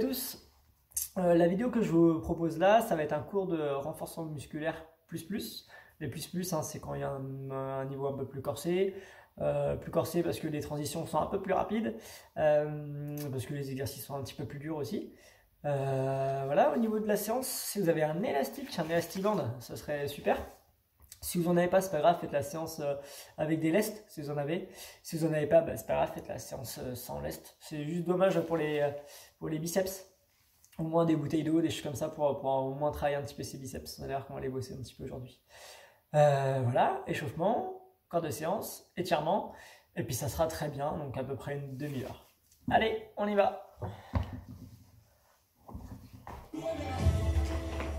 tous. La vidéo que je vous propose là, ça va être un cours de renforcement musculaire plus. Les plus, hein, c'est quand il y a un niveau un peu plus corsé. Plus corsé parce que les transitions sont un peu plus rapides, parce que les exercices sont un petit peu plus durs aussi. Voilà, au niveau de la séance, si vous avez un élastic-band, ça serait super. Si vous n'en avez pas, c'est pas grave, faites la séance avec des lestes, si vous en avez. Si vous n'en avez pas, c'est pas grave, faites la séance sans lest. C'est juste dommage pour les biceps. Au moins des bouteilles d'eau, des choses comme ça pour au moins travailler un petit peu ses biceps. On va voir qu'on va les bosser un petit peu aujourd'hui. Voilà, échauffement, corps de séance, étirement, et puis ça sera très bien, donc à peu près une demi-heure. Allez, on y va.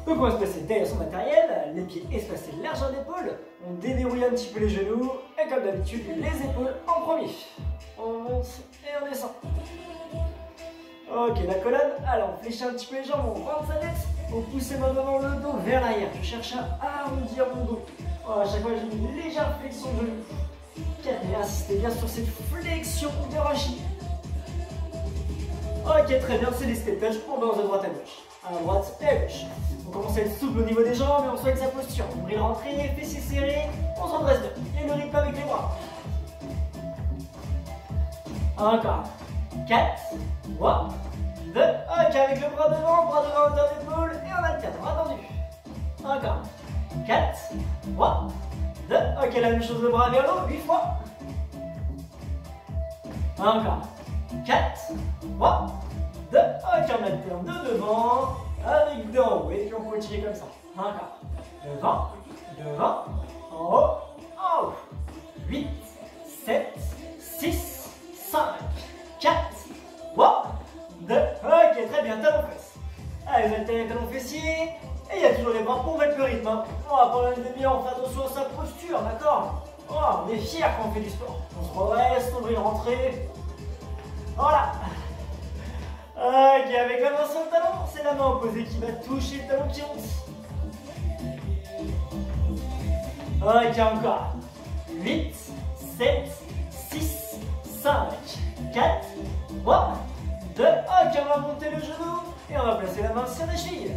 Donc on va se placer derrière son matériel, les pieds espacés largeur d'épaule, on déverrouille un petit peu les genoux, et comme d'habitude, les épaules en premier. On monte et on descend. Ok, la colonne, alors on fléchit un petit peu les jambes, on rentre sa tête, on pousse les mains devant le dos vers l'arrière. Je cherche à arrondir mon dos. Oh, à chaque fois, j'ai une légère flexion de genou. Et insistez bien sur cette flexion de rachis. Ok, très bien, c'est des step touch, on balance de droite à gauche. À droite et à gauche. On commence à être souple au niveau des jambes et on soigne sa posture. On brille rentrée, fessiers serrés, on se redresse bien. Et le rythme avec les bras. Encore. 4, 3, 2. Ok, avec le bras devant hauteur d'épaule et on alterne, bras tendu. Encore. 4, 3, 2. Ok, la même chose, le bras vers l'eau, 8 fois. Encore. 4, 3, 2. Ok, on alterne de devant avec d'en haut. Et puis on continue comme ça. Encore. Devant, en haut, en haut. 8, 7, 6, 5, 4, 3, 2. Ok, très bien, talon fesse. Allez, vous alternez talon fessier. Et il y a toujours les bras pour mettre le rythme. Hein. Oh, pendant une demi-heure, on fait attention à sa posture, d'accord? Oh, on est fiers quand on fait du sport. On se redresse, on brille rentrée. Voilà. Ok, avec la main sur le talon, c'est la main opposée qui va toucher le talon qui monte. Ok, encore. 8, 7, 6, 5, 4, 3, 2. Ok, on va monter le genou et on va placer la main sur la cheville.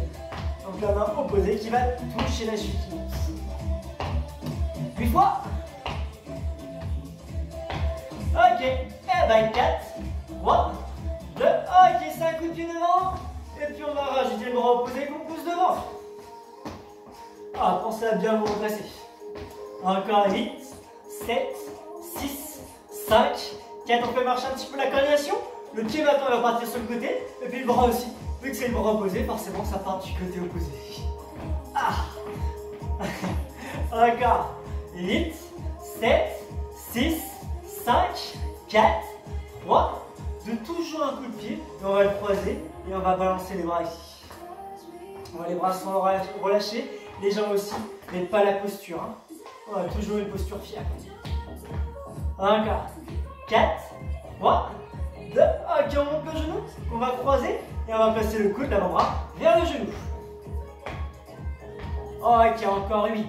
Donc la main opposée qui va toucher la cheville. 8 fois. Ok, et ben 4, 3, 2. Ok, c'est un coup de pied devant. Et puis on va rajouter le bras opposé qu'on pousse devant. Ah, pensez à bien vous redresser. Encore 8, 7, 6, 5, 4. On fait marcher un petit peu la coordination. Le pied maintenant va partir sur le côté. Et puis le bras aussi. Vu que c'est le bras opposé, forcément ça part du côté opposé. Ah. Encore. 8, 7, 6, 5, 4, 3, 2. Toujours un coup de pied. Et on va le croiser et on va balancer les bras ici. Les bras sont relâchés, les jambes aussi, mais pas la posture. Hein. On a toujours une posture fiable. Encore. 4, 3, 2. Ok, on monte le genou, on va croiser et on va placer le coude, l'avant-bras, vers le genou. Ok, encore 8,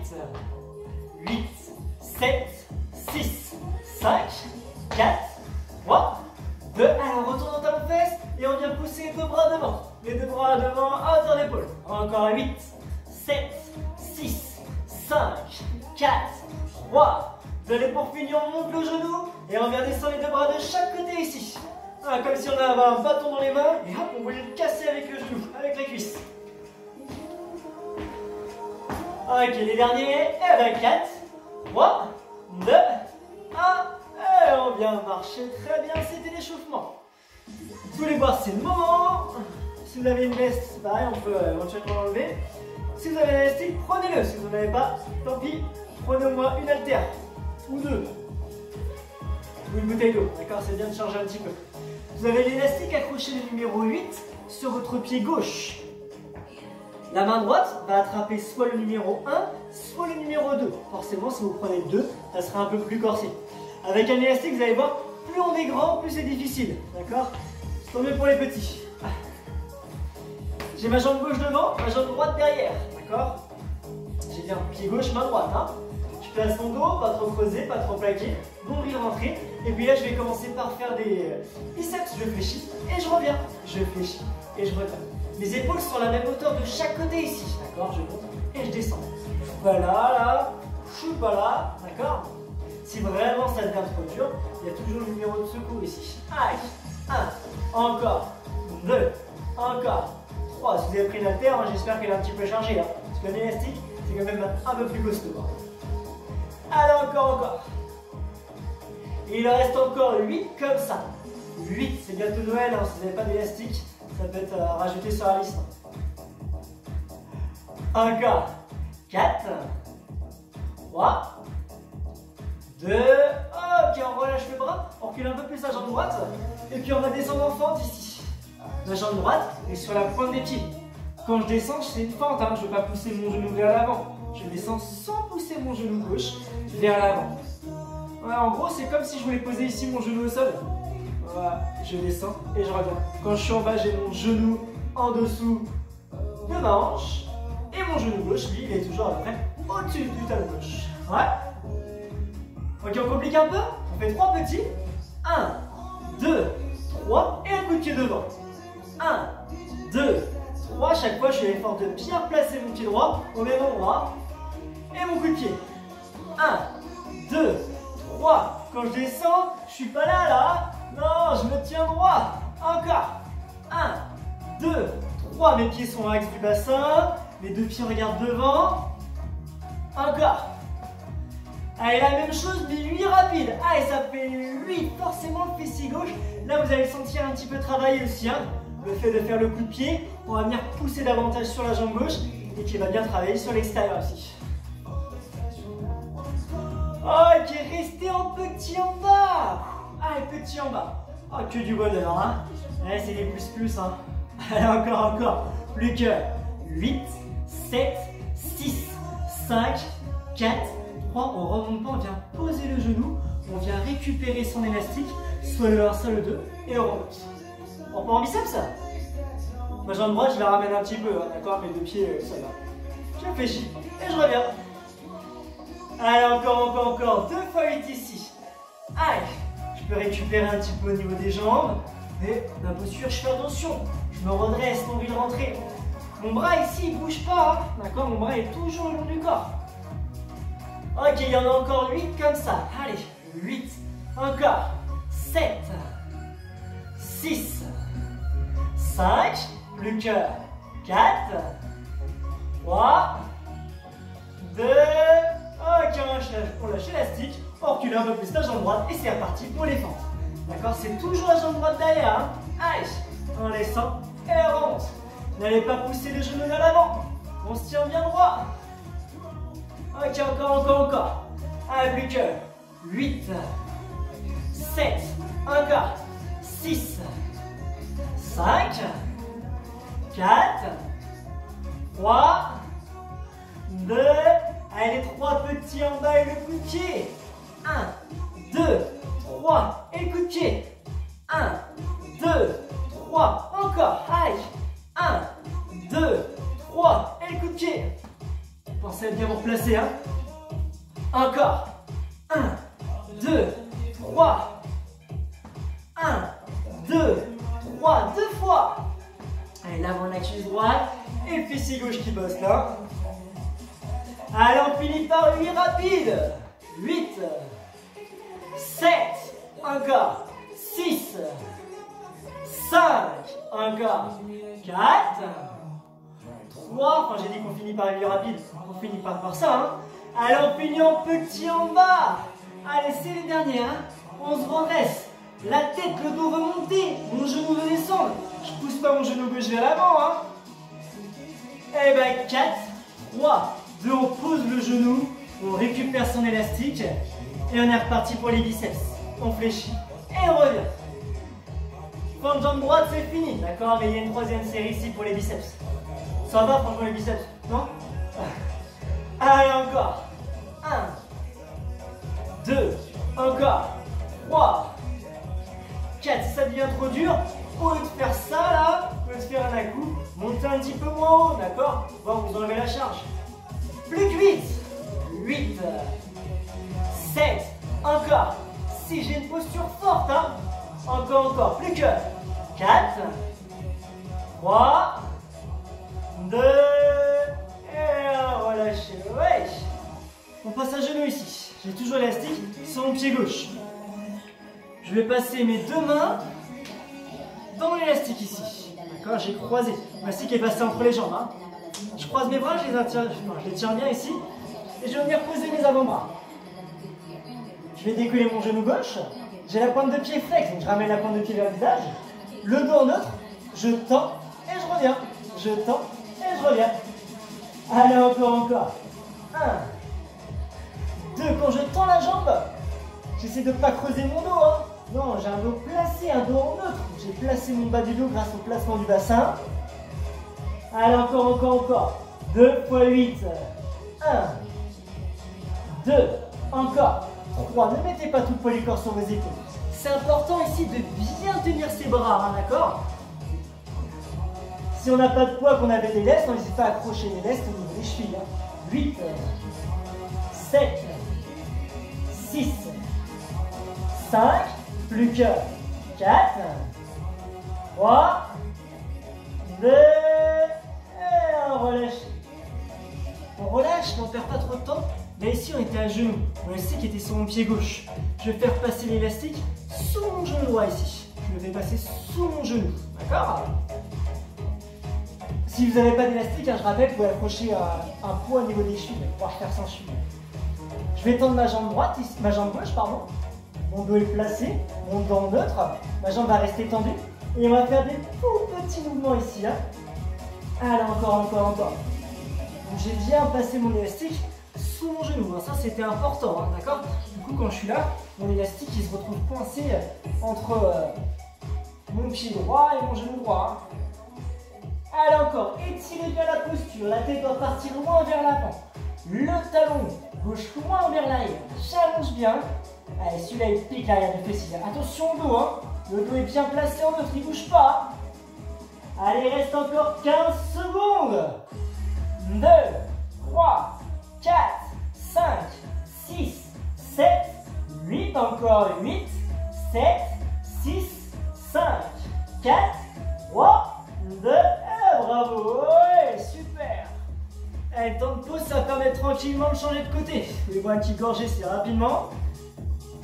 7, 6, 5, 4, 3, 2. Alors, retourne au talon de fesse et on vient pousser les deux bras devant. Les deux bras devant à hauteur d'épaule. Encore 8, 7, 6, 5, 4, 3, 2. Et pour finir, on monte le genou et on vient descendre les deux bras de chaque côté ici. Ah, comme si on avait un bâton dans les mains et hop, on voulait le casser avec le genou, avec la cuisse. Ok, les derniers. Et ben 4, 3, 2, 1. Et on vient marcher très bien, c'était l'échauffement. Tous les bras, c'est le moment. Si vous avez une veste, c'est pareil, on peut éventuellement l'enlever. Si vous avez un élastique, prenez-le. Si vous n'en avez pas, tant pis, prenez au moins une haltère ou deux. Ou une bouteille d'eau, d'accord? C'est bien de changer un petit peu. Vous avez l'élastique accroché le numéro 8 sur votre pied gauche. La main droite va attraper soit le numéro 1, soit le numéro 2. Forcément, si vous prenez 2, ça sera un peu plus corsé. Avec un élastique, vous allez voir, plus on est grand, plus c'est difficile. D'accord? Tant mieux pour les petits. J'ai ma jambe gauche devant, ma jambe droite derrière. D'accord? J'ai bien pied gauche, main droite. Hein? Je place mon dos, pas trop creusé, pas trop plaqué, nombril rentré. Et puis là, je vais commencer par faire des biceps. Je fléchis et je reviens. Je fléchis et je reviens. Les épaules sont à la même hauteur de chaque côté ici, d'accord? Je monte et je descends. Je suis pas là, je suis pas là, d'accord? Si vraiment ça devient trop dur, il y a toujours le numéro de secours ici. Aïe, 1, encore, 2, encore, 3. Si vous avez pris la terre, j'espère qu'elle est un petit peu chargée, hein, parce qu'un élastique, c'est quand même un peu plus costaud. Allez, encore. Et il en reste encore 8 comme ça. 8, c'est bientôt Noël, hein, si vous n'avez pas d'élastique, ça peut être rajouté sur la liste. Encore 4, 3, 2, ok, on relâche le bras, on recule un peu plus la jambe droite, et puis on va descendre en fente ici. La jambe droite est sur la pointe des pieds. Quand je descends, c'est une fente, hein, je ne veux pas pousser mon genou vers l'avant. Je descends sans pousser mon genou gauche vers l'avant. Ouais, en gros, c'est comme si je voulais poser ici mon genou au sol. Voilà, je descends et je reviens. Quand je suis en bas, j'ai mon genou en dessous de ma hanche. Et mon genou gauche, lui, il est toujours à peu près au-dessus du talon gauche. Ouais. Ok, on complique un peu. On fait 3 petits. 1, 2, 3. Et un coup de pied devant. 1, 2, 3. Chaque fois, je fais l'effort de bien placer mon pied droit au même endroit. Et mon coup de pied. 1, 2, 3. Quand je descends, je suis pas là. Non, je me tiens droit. Encore. 1, 2, 3. Mes pieds sont à l'axe du bassin. Les deux pieds regardent devant. Encore. Allez, la même chose, mais 8 rapides. Allez, ça fait 8. Forcément, le fessier gauche. Là, vous allez le sentir un petit peu travailler aussi. Hein. Le fait de faire le coup de pied, on va venir pousser davantage sur la jambe gauche et qui va bien travailler sur l'extérieur aussi. Ok, restez en petit en bas. Allez, petit en bas. Oh, que du bonheur, hein. Allez, c'est les plus, hein. Allez, encore. Plus que 8, 7, 6, 5, 4, 3. On remonte pas, on vient poser le genou. On vient récupérer son élastique. Soit le 1, soit le 2. Et on remonte. On peut en biceps ça. Ma jambe droite, je la ramène un petit peu, hein, d'accord. Mes deux pieds, ça va. Je fléchis et je reviens. Allez, encore. 2 fois 8 ici. Allez. Je peux récupérer un petit peu au niveau des jambes. Et ma posture, je fais attention. Je me redresse, nombril rentré. Mon bras ici, il bouge pas. Hein, d'accord, mon bras est toujours le long du corps. Ok, il y en a encore 8 comme ça. Allez, 8. Encore. 7. 6. 5. Plus que 4. 3. 2. Ok, on lâche l'élastique. On recule un peu plus la jambe droite et c'est reparti pour les fentes. D'accord, c'est toujours la jambe droite derrière. Hein. Allez, on descend et on remonte. N'allez pas pousser les genoux vers l'avant. On se tient bien droit. Ok, encore. Allez, plus que 8, 7, encore, 6, 5, 4, 3, 2, allez, les 3 petits en bas et le coup de pied. 1, 2, 3, et le coup de pied. 1, 2, 3, encore, allez. 1, 2, 3, et le coup de pied. Pensez à bien vous replacer, hein. Encore. 1, 2, 3. 1, 2, 3, 2 fois. Allez, l'avant de la cuisse droite et le fessier gauche qui bosse là. Allez, on finit par 8 rapides. 8, 7, encore, 6, 5, encore, 4, 3, enfin j'ai dit qu'on finit par 8 rapides, on finit par ça, hein. Allez, on finit en petit en bas. Allez, c'est les derniers, hein. On se redresse, la tête, le dos remonté, mon genou veut descendre. Je pousse pas mon genou gauche vers l'avant, hein. Et ben 4, 3, 2, on pose le genou, on récupère son élastique et on est reparti pour les biceps. On fléchit et on revient. Fin de jambe droite, c'est fini, d'accord, mais il y a une 3e série ici pour les biceps. Ça va franchement les biceps, non? Allez, encore. 1, 2, encore. 3, 4, si ça devient trop dur, au lieu de faire ça là, au lieu de faire un à-coup, montez un petit peu moins haut, d'accord? Pour pouvoir vous enlever la charge. Plus que 8. 8, Encore. Si j'ai une posture forte, hein. Encore. Plus que 4, 3, 2, et relâchez. Ouais. On passe à genoux ici. J'ai toujours l'élastique sur mon pied gauche. Je vais passer mes deux mains dans mon élastique ici. D'accord, j'ai croisé. L'élastique est passé entre les jambes. Hein. Je croise mes bras, je les tiens bien ici. Et je vais venir poser mes avant-bras. Je vais décoller mon genou gauche. J'ai la pointe de pied flex, donc je ramène la pointe de pied vers le visage. Le dos en neutre, je tends et je reviens. Je tends et je reviens. Allez, encore. 1, 2, quand je tends la jambe, j'essaie de ne pas creuser mon dos. Hein. Non, j'ai un dos placé, un dos en neutre. J'ai placé mon bas du dos grâce au placement du bassin. Allez, encore. 2 fois 8. 1, 2, encore. 3, ne mettez pas tout le poids du corps sur vos épaules. C'est important ici de bien tenir ses bras, hein, d'accord? Si on n'a pas de poids, qu'on avait des lestes, on n'hésite pas à accrocher les lestes au niveau des chevilles. Hein. 8, 7, 6, 5, plus que 4, 3, 2, et on relâche. On relâche, mais on ne perd pas trop de temps. Là ici on était à genoux, mon élastique était sur mon pied gauche. Je vais faire passer l'élastique sous mon genou droit ici. Je le fais passer sous mon genou, d'accord? Si vous n'avez pas d'élastique, hein, je rappelle, vous pouvez accrocher un poids au niveau des chevilles, pour pouvoir faire sans cheville. Je vais tendre ma jambe droite, ma jambe gauche, pardon. Mon dos est placé, mon dos neutre, ma jambe va rester tendue. Et on va faire des tout petits mouvements ici. Hein. Allez, encore. Donc j'ai bien passé mon élastique sous mon genou, hein. Ça c'était important, hein, d'accord? Du coup quand je suis là, mon élastique il se retrouve coincé entre mon pied droit et mon genou droit. Hein. Allez encore, étirez bien la posture, la tête doit partir loin vers l'avant. Le talon gauche loin vers l'arrière, j'allonge bien. Allez, celui-là il pique l'arrière du fessier. Attention au dos, hein. Le dos est bien placé en neutre, il ne bouge pas. Allez, il reste encore 15 secondes. 2, 3, 4, 5, 6, 7, 8, encore 8, 7, 6, 5, 4, 3, 2, bravo, ouais, super. Allez, temps de pause, ça va permettre tranquillement de changer de côté. Vous pouvez boire une petite gorgée, c'est rapidement.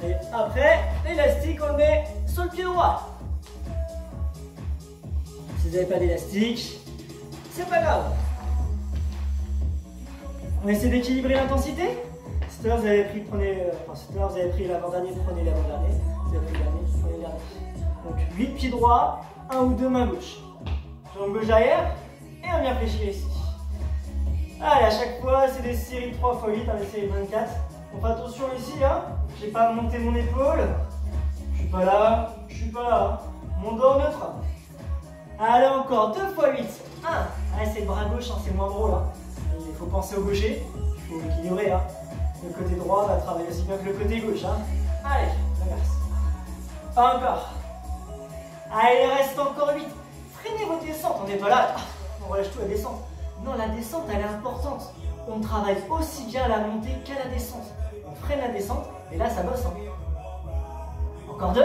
Et après, l'élastique, on le met sur le pied droit. Si vous n'avez pas d'élastique, c'est pas grave. On essaie d'équilibrer l'intensité. Tout à l'heure vous avez pris, l'avant-dernier, prenez l'avant-dernier. Vous avez pris le dernier, prenez le dernier. Donc 8 pieds droits, 1 ou 2 mains gauche. Jambe gauche arrière, et on vient fléchir ici. Allez, à chaque fois, c'est des séries de 3 x 8, hein, des séries de 24. On fait attention ici, hein. J'ai pas monté mon épaule. Je suis pas là, hein. Mon dos neutre. Allez, encore 2 x 8. 1. Allez, c'est le bras gauche, hein, c'est moins drôle. Hein. Il faut penser au gaucher, il faut équilibrer. Hein. Le côté droit va travailler aussi bien que le côté gauche. Hein. Allez, l'inverse. Encore. Allez, il reste encore 8. Freinez votre descente, on n'est pas là. On relâche tout la descente. Non, la descente, elle est importante. On travaille aussi bien la montée qu'à la descente. On freine la descente, et là, ça bosse. Hein. Encore 2.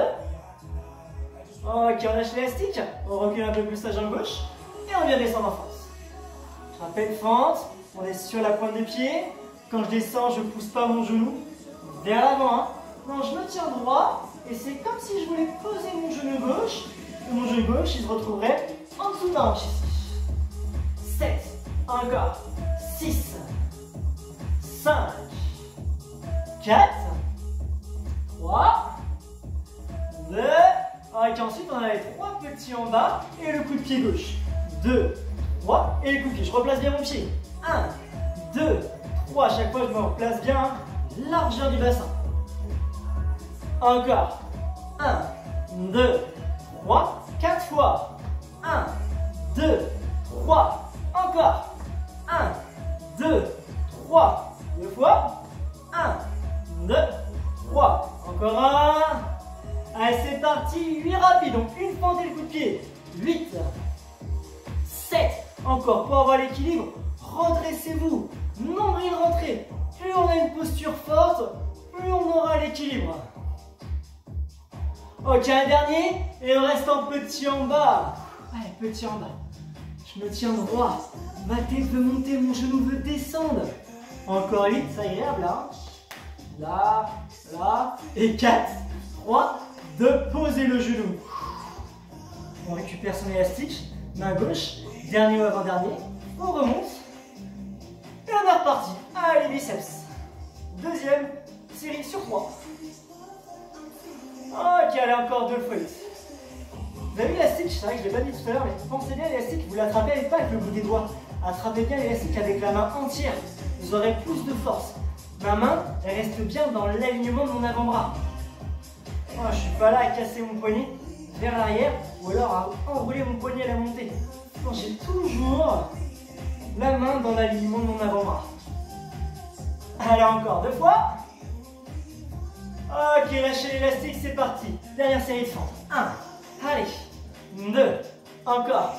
Ok, on lâche l'élastique. On recule un peu plus la jambe gauche. Et on vient descendre en force. Je rappelle fente. On est sur la pointe des pieds. Quand je descends, je ne pousse pas mon genou vers l'avant. Hein. Non, je me tiens droit. Et c'est comme si je voulais poser mon genou gauche. Et mon genou gauche, il se retrouverait en dessous de la hanche ici. 7. Encore. 6. 5. 4. 3. 2. Ok, ensuite on a les 3 petits en bas. Et le coup de pied gauche. 2. 3. Et le coup de pied. Je replace bien mon pied. 1. 2. 3. À chaque fois, je me replace bien. Largeur du bassin. Encore. 1. 2. 3. 4 fois. 1. 2. 3. Encore. 1. 2. 3. 2 fois. 1. 2. 3. Encore un. Allez, c'est parti. 8 rapides. Donc, une fente et le coup de pied. 8. 7. Encore. Pour avoir l'équilibre, redressez-vous. Nombril rentré. Plus on a une posture forte, plus on aura l'équilibre. Ok, un dernier. Et on reste en petit en bas. Allez, petit en bas. Je me tiens droit. Ma tête veut monter, mon genou veut descendre. Encore 8, c'est agréable là. Là, là. Et 4, 3, 2, posez le genou. On récupère son élastique. Main gauche. Dernier ou avant-dernier. On remonte. Et on est reparti. Allez, biceps. Deuxième série sur 3. Ok, allez, encore 2 fois 8. Vous avez vu l'élastique, c'est vrai que je ne l'ai pas dit tout à l'heure, mais pensez bien à l'élastique, vous l'attrapez pas avec le bout des doigts. Attrapez bien l'élastique avec la main entière. Vous aurez plus de force. Ma main, elle reste bien dans l'alignement de mon avant-bras. Oh, je ne suis pas là à casser mon poignet vers l'arrière ou alors à enrouler mon poignet à la montée. Non, j'ai toujours la main dans l'alignement de mon avant-bras. Allez, encore 2 fois. Ok, lâchez l'élastique, c'est parti. Dernière série de fentes. 1, allez, 2, encore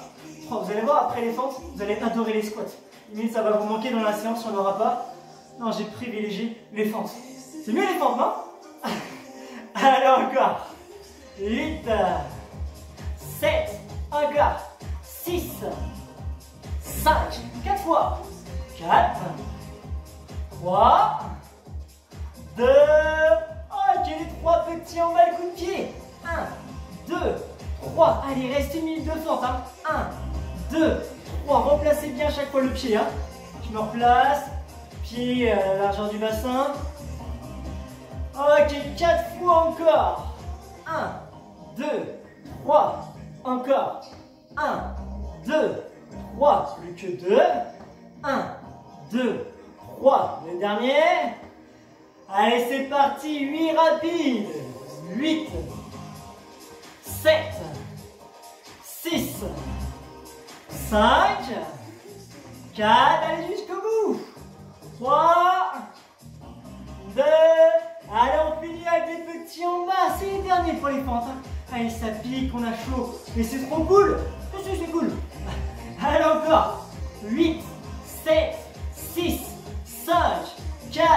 3. Vous allez voir, après les fentes, vous allez adorer les squats. Limite, ça va vous manquer dans la séance, on n'aura pas. Non, j'ai privilégié les fentes. C'est mieux les fentes, non? Allez, encore 8, 7, encore 6, 5, 4 fois. 4, 3, 2, ok, les 3 petits en bas, le coup de pied. 1, 2, 3. Allez, il reste 1 minute de fente. 1, 2, 3. Remplacez bien chaque fois le pied. Hein. Je me replace. Pied à la largeur du bassin. Ok, 4 fois encore. 1, 2, 3. Encore. 1, 2, 3. Plus que 2. 1, 2, 3. Le dernier. Allez, c'est parti. 8 rapides. 8, 7, 6, 5, 4, allez jusqu'au bout. 3, 2, allez, on finit avec les petits en bas. C'est les derniers pour les fentes. Hein. Allez, ça pique, on a chaud. Mais c'est trop cool. C'est cool. Allez, encore. 8, 7, 6, 5, 4,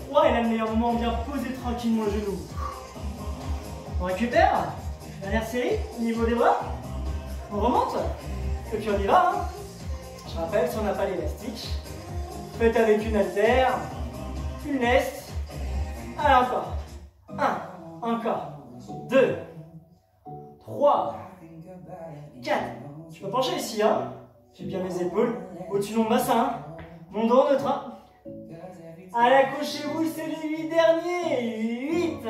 3. Et là, le meilleur moment, on vient poser tranquillement le genou. On récupère. Dernière série, au niveau des bras. On remonte. Et puis on y va. Hein. Je rappelle, si on n'a pas l'élastique, faites avec une haltère, une leste. Allez, encore. 1, encore. 2, 3, 4. Je peux pencher ici. Hein. J'ai bien mes épaules. Au-dessus de mon bassin. Hein. Mon dos neutre. Hein. Allez, accrochez-vous, c'est les 8 derniers. 8,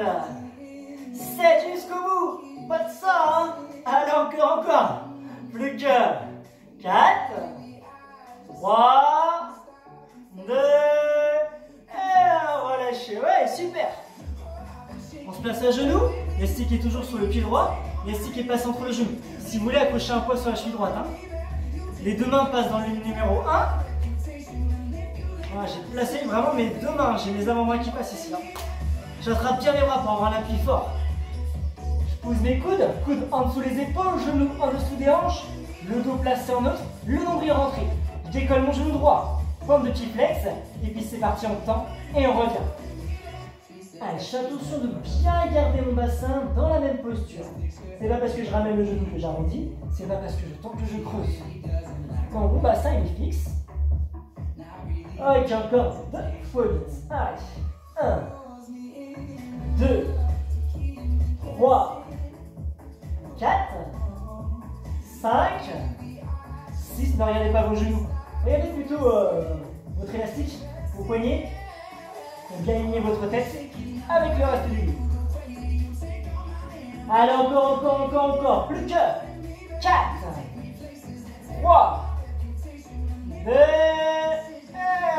7 jusqu'au bout. Pas de ça, hein. Allez, encore. Plus que 4, 3, 2, et relâchez. Ouais, super. On se place à genoux. L'élastique est toujours sur le pied droit. L'élastique est passé entre les genoux. Si vous voulez accrocher un poids sur la cheville droite, hein. Les deux mains passent dans le numéro 1. Voilà, j'ai placé vraiment mes deux mains. J'ai mes avant-bras qui passent ici. Hein. J'attrape bien les bras pour avoir un appui fort. Pose mes coudes en dessous les épaules, genoux en dessous des hanches, le dos placé en neutre, le nombril rentré. Je décolle mon genou droit, pointe de pied flex, et puis c'est parti en temps, et on revient. Allez, je fais attention de bien garder mon bassin dans la même posture. C'est pas parce que je ramène le genou que j'arrondis, c'est pas parce que je tente que je creuse. Quand mon bassin il est fixe, ok, encore 2 fois 8. Allez, 1, 2, 3, 4, 5, 6, ne regardez pas vos genoux, regardez plutôt votre élastique, vos poignets, pour bien aligner votre tête avec le reste du dos. Allez, encore, plus que 4, 3, 2,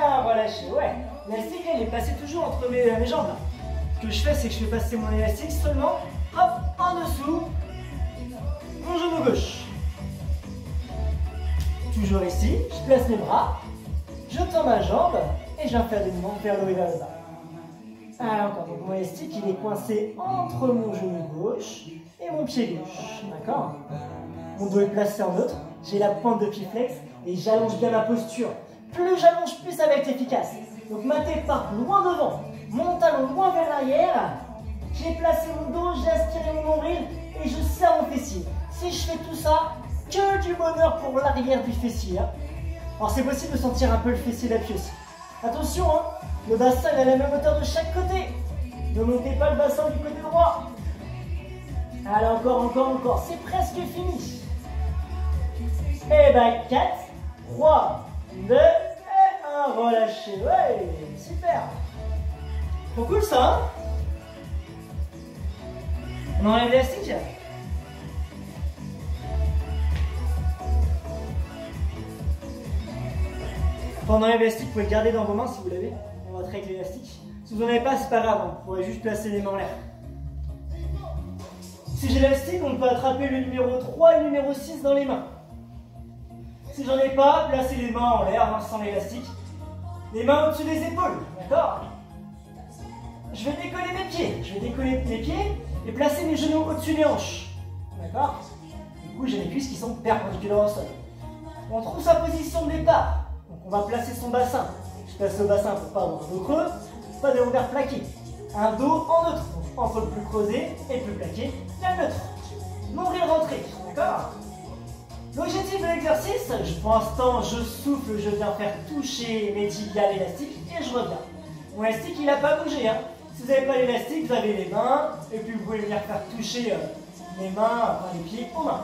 1, relâchez, ouais, l'élastique il est passé toujours entre mes jambes là. Ce que je fais, c'est que je fais passer mon élastique seulement, hop, en dessous, mon genou gauche. Toujours ici, je place mes bras, je tends ma jambe et je viens faire des mouvements vers le haut et vers le bas. Alors encore, donc mon élastique il est coincé entre mon genou gauche et mon pied gauche, d'accord? Mon dos est placé en neutre, j'ai la pointe de pied flex et j'allonge bien ma posture. Plus j'allonge, plus ça va être efficace. Donc ma tête part loin devant, mon talon loin vers l'arrière, j'ai placé mon dos, j'ai aspiré mon nombril et je serre mon fessier. Si je fais tout ça, que du bonheur pour l'arrière du fessier. Hein. Alors c'est possible de sentir un peu le fessier d'appui aussi. Attention, hein, le bassin il a la même hauteur de chaque côté. Ne montez pas le bassin du côté droit. Allez, encore. C'est presque fini. Et ben 4, 3, 2 et 1. Relâchez. Ouais, super. Trop cool ça, hein. On enlève l'élastique. Quand on enlève l'élastique, vous pouvez le garder dans vos mains si vous l'avez. On va traiter avec l'élastique. Si vous n'en avez pas, c'est pas grave. Vous pourrez juste placer les mains en l'air. Si j'ai l'élastique, on peut attraper le numéro 3 et le numéro 6 dans les mains. Si j'en ai pas, placez les mains en l'air sans l'élastique. Les mains au-dessus des épaules, d'accord? Je vais décoller mes pieds. Je vais décoller mes pieds et placer mes genoux au-dessus des hanches. D'accord? Du coup, j'ai les cuisses qui sont perpendiculaires au sol. On trouve sa position de départ. Donc, on va placer son bassin. Je place le bassin pour pas avoir un dos creux, pas de l'envers plaqué. Un dos en neutre. Donc, entre le plus creusé et le plus plaqué, il y a le neutre. Nombril rentré, d'accord? L'objectif de l'exercice, pour l'instant, je souffle, je viens faire toucher mes tibias l'élastique et je reviens. Mon élastique, il n'a pas bougé. Hein. Si vous n'avez pas l'élastique, vous avez les mains et puis vous pouvez venir faire toucher les mains, enfin les pieds aux mains.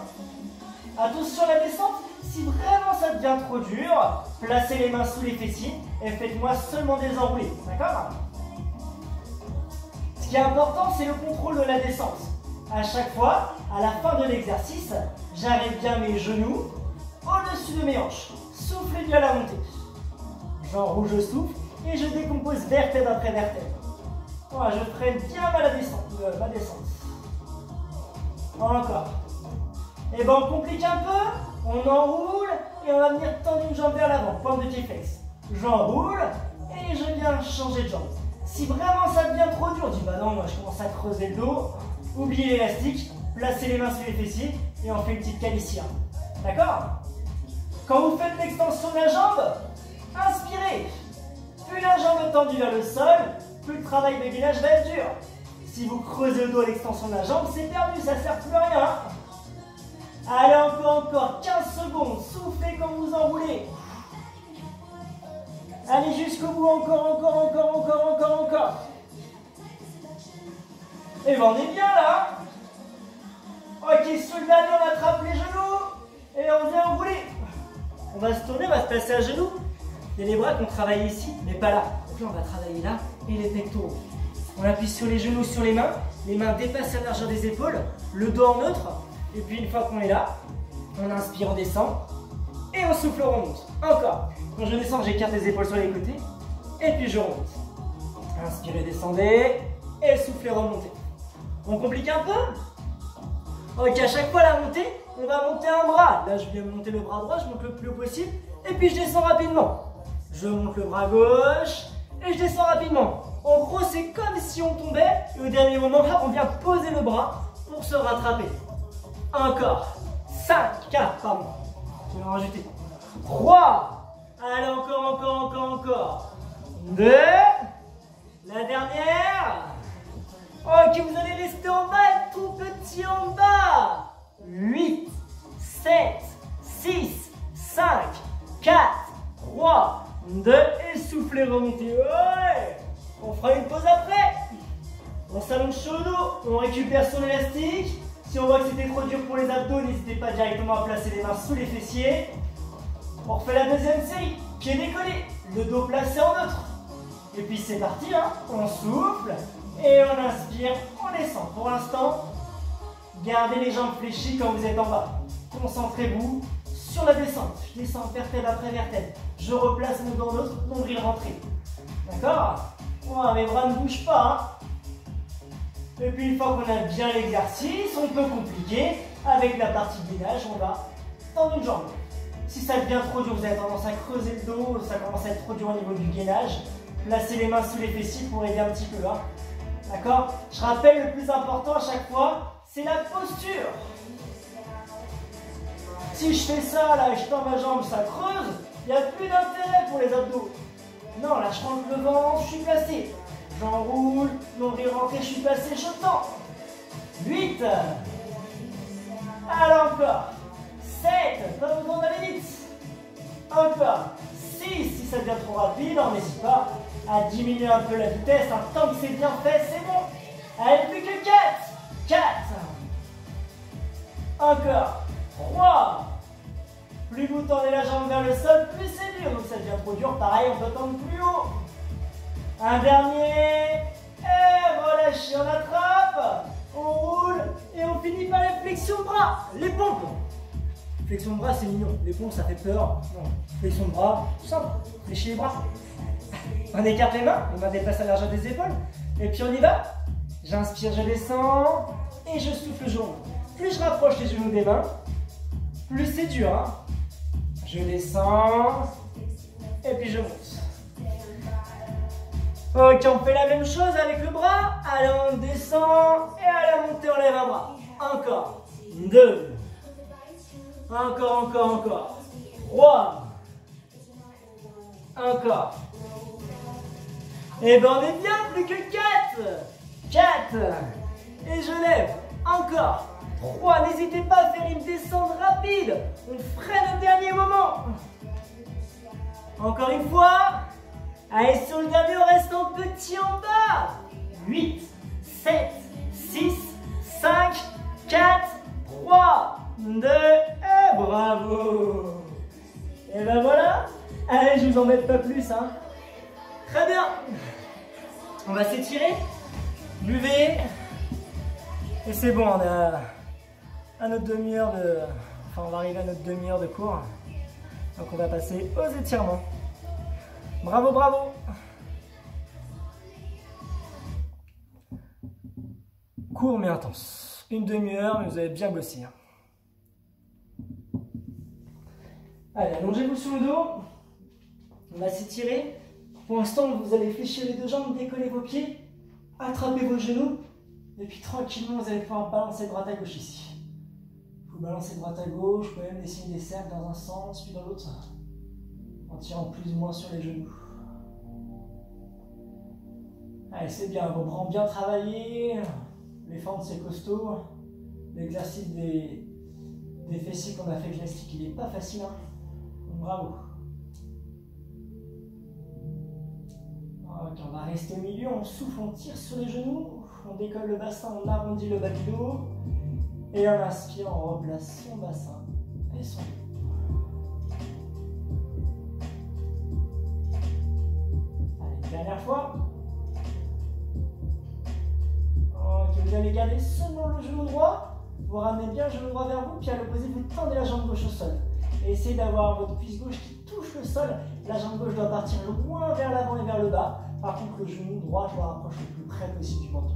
Attention à la descente, si vraiment ça devient trop dur, placez les mains sous les fessiers et faites-moi seulement désenrouler, d'accord? Ce qui est important, c'est le contrôle de la descente. À chaque fois, à la fin de l'exercice, j'arrête bien mes genoux au-dessus de mes hanches. Soufflez bien la montée. J'enroule, je souffle et je décompose vertèbre après vertèbre. Voilà, je freine bien ma descente. Encore. Et ben on complique un peu, on enroule et on va venir tendre une jambe vers l'avant, pointe de pied flex. J'enroule et je viens changer de jambe. Si vraiment ça devient trop dur, on dit bah non, moi je commence à creuser le dos, oubliez l'élastique, placez les mains sur les fessiers et on fait une petite calicia. D'accord? Quand vous faites l'extension de la jambe, inspirez. Plus la jambe est tendue vers le sol, plus le travail de gainage va être dur. Si vous creusez le dos à l'extension de la jambe, c'est perdu, ça ne sert plus à rien. Allez, encore 15 secondes, soufflez quand vous enroulez. Allez jusqu'au bout, encore. Et ben on est bien là. Ok, sur le dernier, on attrape les genoux et on vient enrouler. On va se tourner, on va se placer à genoux. Il y a les bras qu'on travaille ici, mais pas là. Donc là, on va travailler là et les pectoraux. On appuie sur les genoux, sur les mains dépassent la largeur des épaules, le dos en neutre. Et puis une fois qu'on est là, on inspire, on descend et on souffle, on remonte. Encore. Quand je descends, j'écarte les épaules sur les côtés et puis je remonte. Inspirez, descendez et soufflez, remontez. On complique un peu. Ok, à chaque fois la montée, on va monter un bras. Là, je viens monter le bras droit, je monte le plus haut possible et puis je descends rapidement. Je monte le bras gauche et je descends rapidement. En gros, c'est comme si on tombait et au dernier moment, là, on vient poser le bras pour se rattraper. Encore. 5, 4, pardon. Je vais en rajouter. 3. Allez, encore. 2. La dernière. Ok, vous allez rester en bas, être tout petit en bas. 8, 7, 6, 5, 4, 3, 2. Et soufflez, remontez. Ouais. On fera une pause après. On s'allonge sur le dos. On récupère son élastique. Si on voit que c'était trop dur pour les abdos, n'hésitez pas directement à placer les mains sous les fessiers. On refait la deuxième série. Pied décollé, le dos placé en neutre. Et puis c'est parti, hein. On souffle et on inspire, on descend. Pour l'instant, gardez les jambes fléchies quand vous êtes en bas. Concentrez-vous sur la descente. Je descends vertèbre après vertèbre. Je replace mon dos en neutre, nombril rentré. D'accord? Ouais, mes bras ne bougent pas, hein. Et puis une fois qu'on a bien l'exercice, on peut compliquer avec la partie gainage, on va tendre une jambe. Si ça devient trop dur, vous avez tendance à creuser le dos, ça commence à être trop dur au niveau du gainage, placez les mains sous les fessiers pour aider un petit peu. Hein. D'accord? Je rappelle, le plus important à chaque fois, c'est la posture. Si je fais ça, là, et je tends ma jambe, ça creuse, il n'y a plus d'intérêt pour les abdos. Non, là, je rentre le ventre, je suis placé. J'enroule, nombril rentré, je suis passé, je tends. 8. Allez, encore. 7. Pas besoin d'aller vite. Encore. 6. Si ça devient trop rapide, on n'hésite pas à diminuer un peu la vitesse. Tant que c'est bien fait, c'est bon. Allez, plus que 4. 4. Encore. 3. Plus vous tendez la jambe vers le sol, plus c'est dur. Donc ça devient trop dur. Pareil, on peut tendre plus haut. Un dernier. Et relâchez, on attrape. On roule. Et on finit par les flexions de bras. Les pompes. Flexion de bras, c'est mignon. Les pompes, ça fait peur. Non. Flexion de bras, simple. Fléchis les bras. On écarte les mains dépasse la largeur des épaules. Et puis on y va. J'inspire, je descends. Et je souffle, je roule. Plus je rapproche les genoux des mains, plus c'est dur. Hein. Je descends. Et puis je monte. Ok, on fait la même chose avec le bras. Allez, on descend. Et à la montée, on lève un bras. Encore. 2. Encore. 3. Encore. Et ben on est bien, plus que 4. 4. Et je lève. Encore. 3. N'hésitez pas à faire une descente rapide. On freine au dernier moment. Encore une fois. Allez, sur le dernier, on reste en petit en bas. 8, 7, 6, 5, 4, 3, 2, et bravo. Et ben voilà. Allez, je vous embête pas plus. Hein. Très bien. On va s'étirer. Buvez. Et c'est bon, on a à notre demi-heure de... Enfin, on va arriver à notre demi-heure de cours. Donc on va passer aux étirements. Bravo, bravo. Court mais intense. Une demi-heure, mais vous avez bien bossé. Hein. Allez, allongez-vous sur le dos. On va s'étirer. Pour l'instant, vous allez fléchir les deux jambes, décoller vos pieds, attrapez vos genoux, et puis tranquillement, vous allez pouvoir balancer droite à gauche ici. Vous balancez droite à gauche, vous pouvez même dessiner des cercles dans un sens, puis dans l'autre, en tirant plus ou moins sur les genoux. Allez, c'est bien, vos bras ont bien travaillé, les fentes c'est costaud, l'exercice des fessiers qu'on a fait avec l'élastique, il n'est pas facile, hein. Donc, bravo. Ok, on va rester au milieu, on souffle, on tire sur les genoux, on décolle le bassin, on arrondit le bas du dos, et on inspire, on replace son bassin et son dos. Allez, dernière fois. Ok, vous allez garder seulement le genou droit, vous ramenez bien le genou droit vers vous, puis à l'opposé, vous tendez la jambe gauche au sol. Et essayez d'avoir votre cuisse gauche qui touche le sol. La jambe gauche doit partir loin vers l'avant et vers le bas. Par contre, le genou droit, je le rapproche le plus près possible du menton.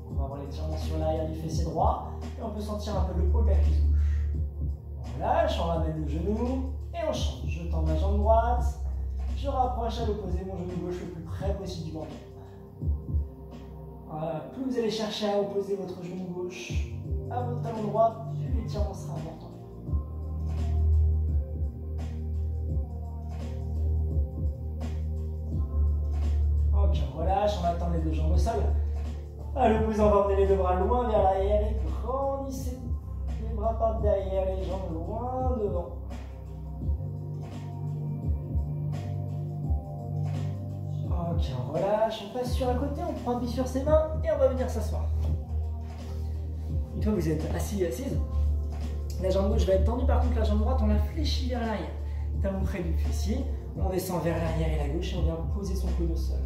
On va avoir l'étirement sur l'arrière du fessier droit. Et on peut sentir un peu le haut de la cuisse gauche. On relâche, on ramène le genou. Et on change. Je tends ma jambe droite. Je rapproche à l'opposé mon genou gauche le plus près possible du menton. Voilà. Plus vous allez chercher à opposer votre genou gauche à votre talon droit, plus l'étirement sera important. Ok, on relâche, on attend les deux jambes au sol. À l'opposé, on va emmener les deux bras loin vers l'arrière et grandissez. Les bras partent derrière, les jambes loin devant. Ok, on relâche, on passe sur un côté, on prend appui sur ses mains et on va venir s'asseoir. Une fois que vous êtes assis et assise, la jambe gauche va être tendue, par contre la jambe droite, on la fléchit vers l'arrière. Talon près du fessier, on descend vers l'arrière et la gauche et on vient poser son coude au sol.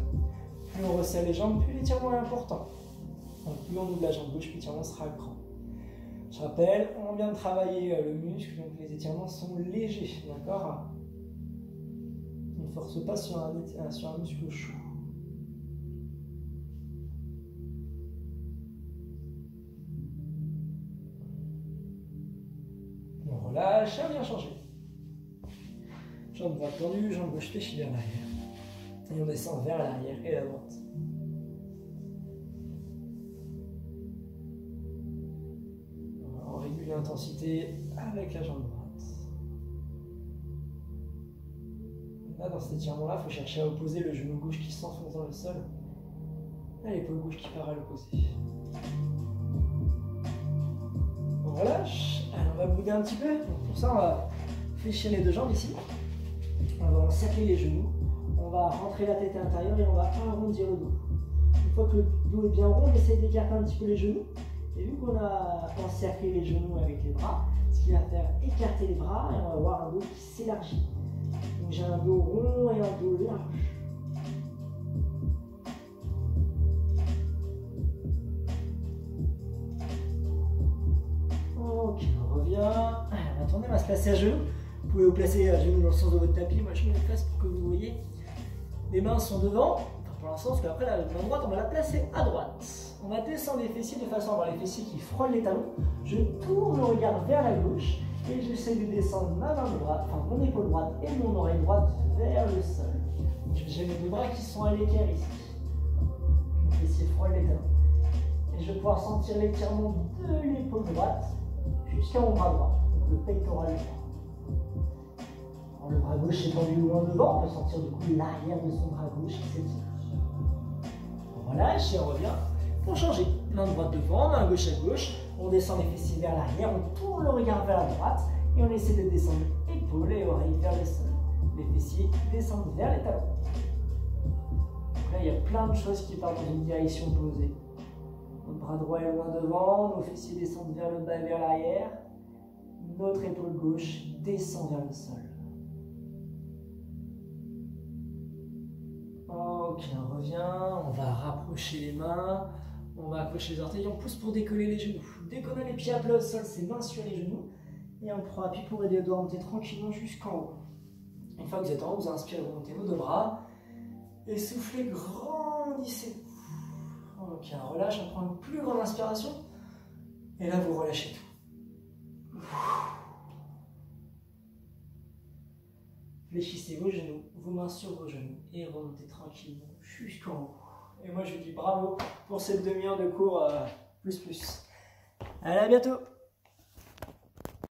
Plus on resserre les jambes, plus l'étirement est important. Donc plus on ouvre la jambe gauche, plus l'étirement sera grand. Je rappelle, on vient de travailler le muscle, donc les étirements sont légers, d'accord? On ne force pas sur un muscle chaud. On relâche, on vient changer. Jambe droite tendue, jambe gauche fléchie vers l'arrière. Et on descend vers l'arrière et la droite. On régule l'intensité avec la jambe droite. Là, dans cet étirement-là, il faut chercher à opposer le genou gauche qui s'enfonce dans le sol à l'épaule gauche qui part à l'opposé. On relâche. Allez, on va bouder un petit peu. Donc pour ça, on va fléchir les deux jambes ici. On va encercler les genoux. On va rentrer la tête à l'intérieur et on va arrondir le dos. Une fois que le dos est bien rond, on essaie d'écarter un petit peu les genoux. Et vu qu'on a encerclé les genoux avec les bras, ce qui va faire écarter les bras et on va avoir un dos qui s'élargit. Donc j'ai un dos rond et un dos large. Ok, on revient. On va tourner, on va se placer à genoux. Vous pouvez vous placer à genoux dans le sens de votre tapis. Moi je me place pour que vous voyez. Les mains sont devant. Enfin, pour l'instant, parce qu'après la main droite, on va la placer à droite. On va descendre les fessiers de façon à avoir les fessiers qui frôlent les talons. Je tourne le regard vers la gauche et j'essaie de descendre ma main droite, enfin mon épaule droite et mon oreille droite vers le sol. J'ai mes deux bras qui sont à l'équerre ici. Les fessiers frôlent les talons. Et je vais pouvoir sentir l'étirement de l'épaule droite jusqu'à mon bras droit, donc le pectoral droit. Alors, le bras gauche est tendu loin devant, on peut sentir du coup l'arrière de son bras gauche qui s'étire. On relâche et on revient. Pour changer, main droite devant, main gauche à gauche, on descend les fessiers vers l'arrière, on tourne le regard vers la droite et on essaie de descendre épaules et oreilles vers le sol. Les fessiers descendent vers les talons. Donc là, il y a plein de choses qui partent dans une direction opposée. Notre bras droit est loin devant, nos fessiers descendent vers le bas et vers l'arrière. Notre épaule gauche descend vers le sol. Ok, on revient, on va rapprocher les mains. On va accrocher les orteils, on pousse pour décoller les genoux. Dès qu'on a les pieds à plat au sol, c'est mains sur les genoux. Et on prend appui pour aider le dos à monter tranquillement jusqu'en haut. Une fois que vous êtes en haut, vous inspirez, vous montez vos deux bras. Et soufflez, grandissez. Ok, on relâche, on prend une plus grande inspiration. Et là, vous relâchez tout. Fléchissez vos genoux, vos mains sur vos genoux. Et remontez tranquillement jusqu'en haut. Et moi, je vous dis bravo pour cette demi-heure de cours plus. Allez, à bientôt!